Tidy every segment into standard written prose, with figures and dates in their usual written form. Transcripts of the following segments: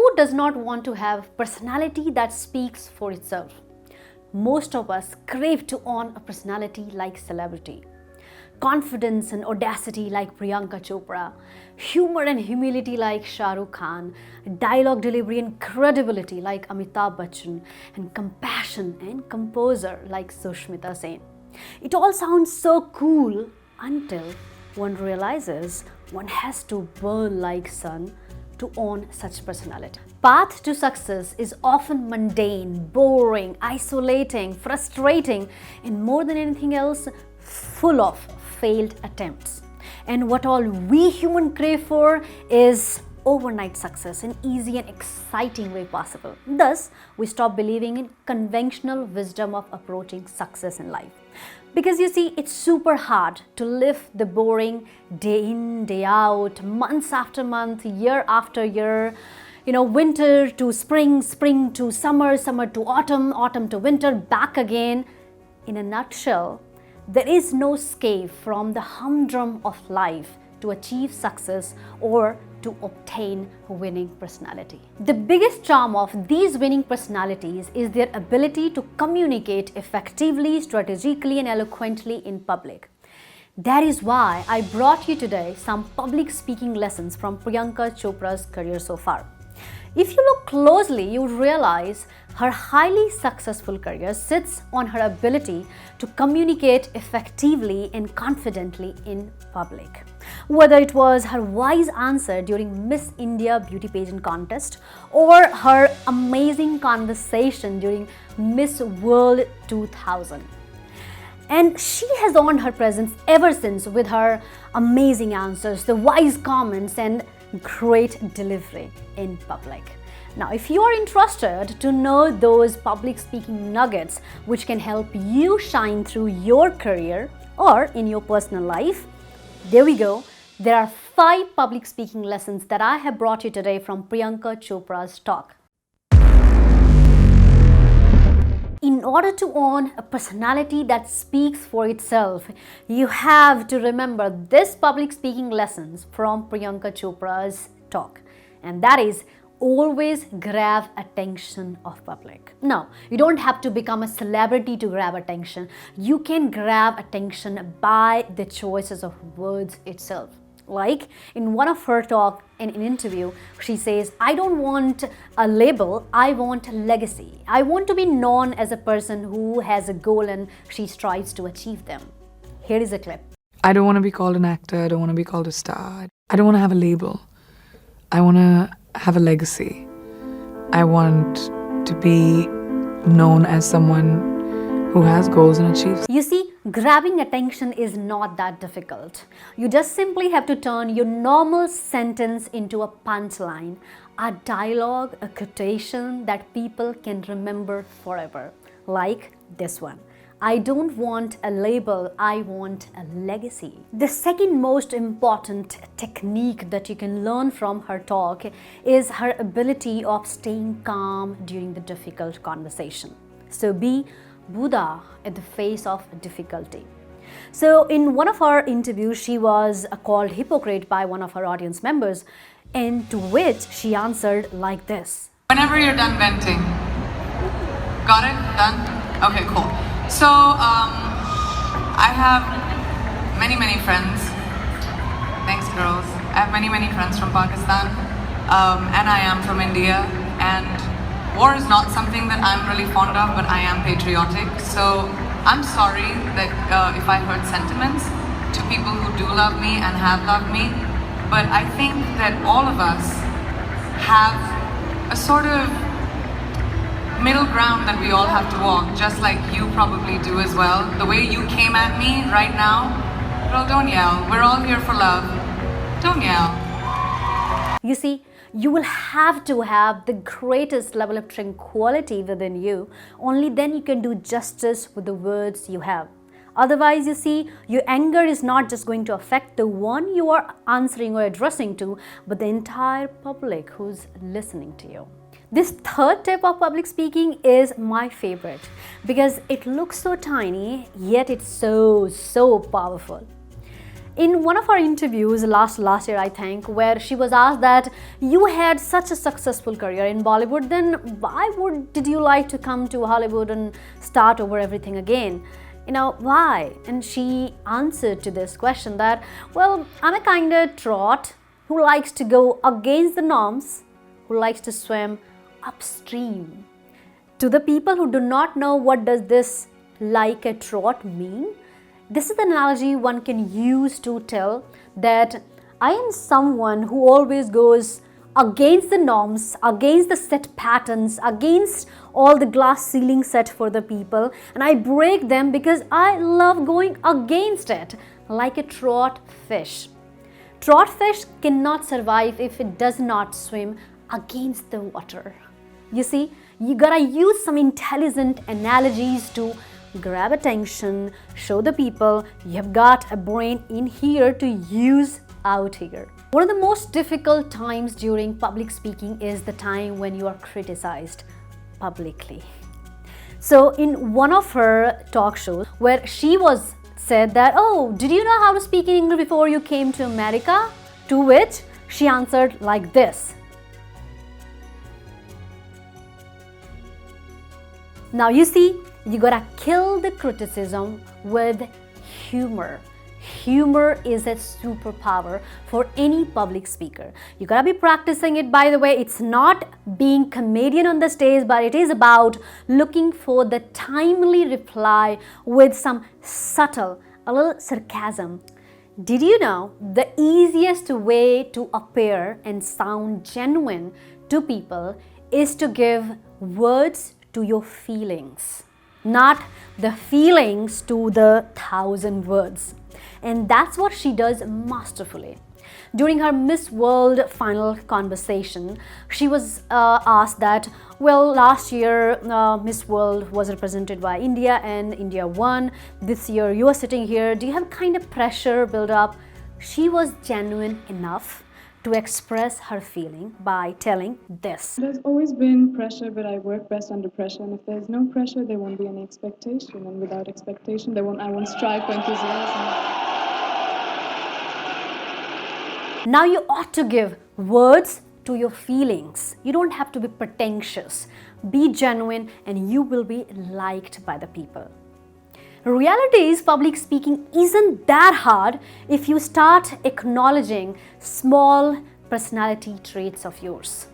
Who does not want to have personality that speaks for itself? Most of us crave to own a personality like celebrity. Confidence and audacity like Priyanka Chopra, humor and humility like Shah Rukh Khan, dialogue delivery and credibility like Amitabh Bachchan, and compassion and composure like Sushmita Sen. It all sounds so cool until one realizes one has to burn like sun to own such personality. Path to success is often mundane, boring, isolating, frustrating, and more than anything else, full of failed attempts. And what all we human crave for is overnight success in easy and exciting way possible. Thus, we stop believing in conventional wisdom of approaching success in life. Because you see, it's super hard to live the boring day in, day out, months after month, year after year, winter to spring, spring to summer, summer to autumn, autumn to winter, back again. In a nutshell, there is no escape from the humdrum of life to achieve success or to obtain a winning personality. The biggest charm of these winning personalities is their ability to communicate effectively, strategically, and eloquently in public. That is why I brought you today some public speaking lessons from Priyanka Chopra's career so far. If you look closely, you realize her highly successful career sits on her ability to communicate effectively and confidently in public. Whether it was her wise answer during Miss India beauty pageant contest or her amazing conversation during Miss World 2000. And she has earned her presence ever since with her amazing answers, the wise comments, and great delivery in public. Now, if you are interested to know those public speaking nuggets which can help you shine through your career or in your personal life, there we go. There are 5 public speaking lessons that I have brought you today from Priyanka Chopra's talk. In order to own a personality that speaks for itself, you have to remember this public speaking lessons from Priyanka Chopra's talk, and that is always grab attention of public. Now, you don't have to become a celebrity to grab attention. You can grab attention by the choices of words itself. Like in one of her talk in an interview, she says, I don't want a label, I want a legacy. I want to be known as a person who has a goal and she strives to achieve them. Here is a clip. I don't want to be called an actor, I don't want to be called a star. I don't want to have a label. I want to have a legacy. I want to be known as someone who has goals and achieves. You see, grabbing attention is not that difficult. You just simply have to turn your normal sentence into a punchline, a dialogue, a quotation that people can remember forever. Like this one. I don't want a label, I want a legacy. The second most important technique that you can learn from her talk is her ability of staying calm during the difficult conversation. So be Buddha at the face of difficulty. So in one of her interviews, she was called hypocrite by one of her audience members, and to which she answered like this. Whenever you're done venting. Got it? Done? Okay, cool. So, I have many friends. Thanks, girls. I have many friends from Pakistan, and I am from India, and war is not something that I'm really fond of, but I am patriotic. So I'm sorry that if I hurt sentiments to people who do love me and have loved me, but I think that all of us have a sort of middle ground that we all have to walk, just like you probably do as well. The way you came at me right now, girl, don't yell. We're all here for love. Don't yell. You see, you will have to have the greatest level of tranquility within you. Only then you can do justice with the words you have. Otherwise, you see, your anger is not just going to affect the one you are answering or addressing to, but the entire public who's listening to you. This third tip of public speaking is my favorite because it looks so tiny, yet it's so powerful. in one of our interviews last year, I think, where she was asked that you had such a successful career in Bollywood, then why did you like to come to Hollywood and start over everything again? Why? And she answered to this question that, well, I'm a kind of trot who likes to go against the norms, who likes to swim upstream. To the people who do not know what does this like a trot mean, this is the analogy one can use to tell that I am someone who always goes against the norms, against the set patterns, against all the glass ceiling set for the people, and I break them because I love going against it, like a trot fish. Trot fish cannot survive if it does not swim against the water. You see, you gotta use some intelligent analogies to grab attention, show the people you have got a brain in here to use out here. One of the most difficult times during public speaking is the time when you are criticized publicly. So in one of her talk shows where she was said that, oh, did you know how to speak in English before you came to America? To which she answered like this. Now you see, you gotta kill the criticism with humor. Humor is a superpower for any public speaker. You gotta be practicing it, by the way. It's not being comedian on the stage, but it is about looking for the timely reply with some subtle, a little sarcasm. Did you know the easiest way to appear and sound genuine to people is to give words to your feelings, not the feelings to the 1,000 words. And that's what she does masterfully. During her Miss World final conversation, she was asked that, well, last year Miss World was represented by India and India won. This year you are sitting here. Do you have kind of pressure build up? She was genuine enough to express her feeling by telling this. There's always been pressure, but I work best under pressure. And if there's no pressure, there won't be any expectation. And without expectation, I won't strive for enthusiasm. Now you ought to give words to your feelings. You don't have to be pretentious. Be genuine and you will be liked by the people. Reality is, public speaking isn't that hard if you start acknowledging small personality traits of yours.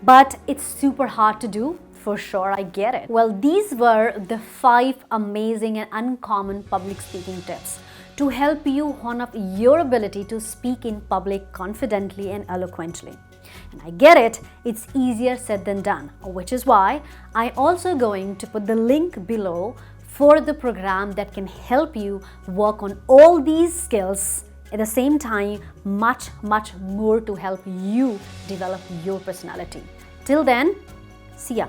But it's super hard to do, for sure, I get it. Well, these were the 5 amazing and uncommon public speaking tips to help you hone up your ability to speak in public confidently and eloquently. And I get it, it's easier said than done, which is why I'm also going to put the link below for the program that can help you work on all these skills at the same time, much more to help you develop your personality. Till then, see ya.